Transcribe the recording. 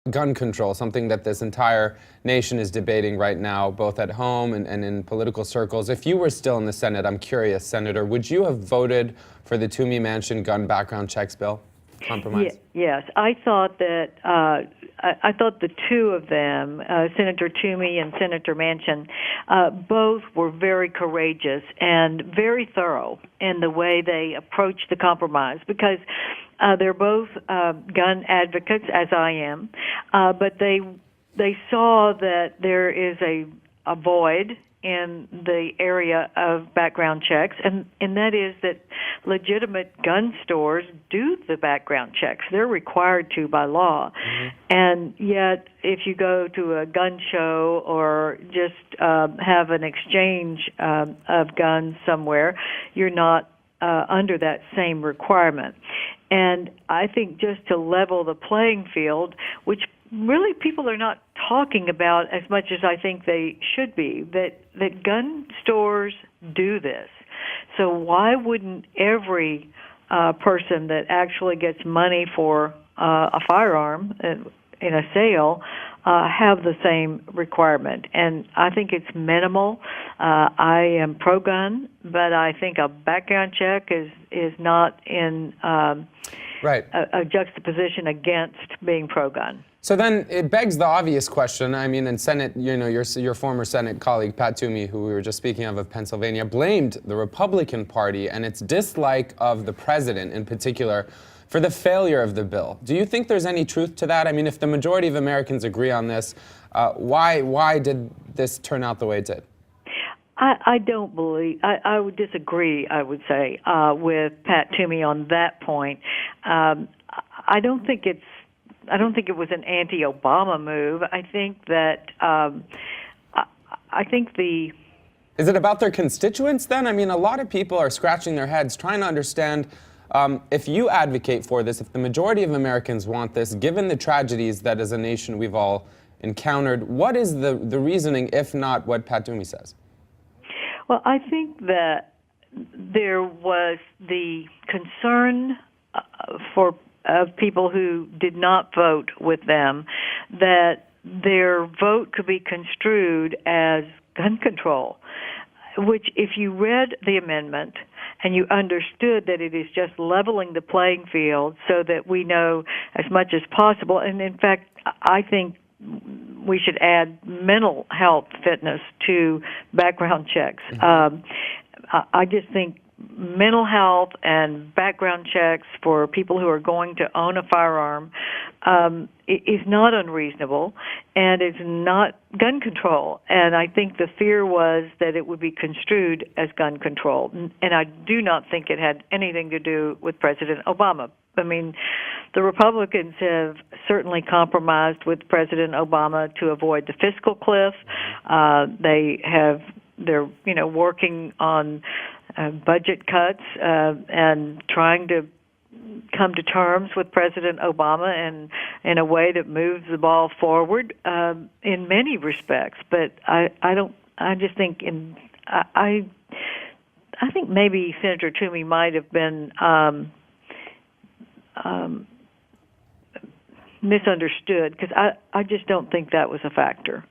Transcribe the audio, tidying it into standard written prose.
gun control, something that this entire nation is debating right now, both at home and in political circles. If you were still in the Senate, I'm curious, Senator, would you have voted for the Toomey Manchin gun background checks bill? Compromise? Yes, I thought that I thought the two of them, Senator Toomey and Senator Manchin, both were very courageous and very thorough in the way they approached the compromise, because they're both gun advocates, as I am, but they saw that there is a void in the area of background checks, and that is that legitimate gun stores do the background checks. They're required to by law. Mm-hmm. And yet, if you go to a gun show or just have an exchange of guns somewhere, you're not under that same requirement. And I think just to level the playing field, which really people are not talking about as much as I think they should be, that gun stores do this. So why wouldn't every person that actually gets money for a firearm in a sale have the same requirement? And I think it's minimal. I am pro-gun, but I think a background check is not in a juxtaposition against being pro-gun. So then it begs the obvious question. I mean, in Senate, your former Senate colleague, Pat Toomey, who we were just speaking of Pennsylvania, blamed the Republican Party and its dislike of the president in particular for the failure of the bill. Do you think there's any truth to that? I mean, if the majority of Americans agree on this, why did this turn out the way it did? I don't believe, I would disagree, I would say, with Pat Toomey on that point. I don't think it was an anti-Obama move. I think that Is it about their constituents then? I mean, a lot of people are scratching their heads trying to understand if you advocate for this, if the majority of Americans want this, given the tragedies that as a nation we've all encountered, what is the reasoning, if not what Pat Toomey says? Well, I think that there was the concern of people who did not vote with them that their vote could be construed as gun control, which if you read the amendment and you understood that it is just leveling the playing field so that we know as much as possible, and in fact, I think we should add mental health fitness to background checks. I just think mental health and background checks for people who are going to own a firearm is not unreasonable, and it's not gun control. And I think the fear was that it would be construed as gun control. And I do not think it had anything to do with President Obama. I mean, the Republicans have certainly compromised with President Obama to avoid the fiscal cliff. They're working on budget cuts and trying to come to terms with President Obama in a way that moves the ball forward in many respects. But I think maybe Senator Toomey might have been misunderstood, because I just don't think that was a factor.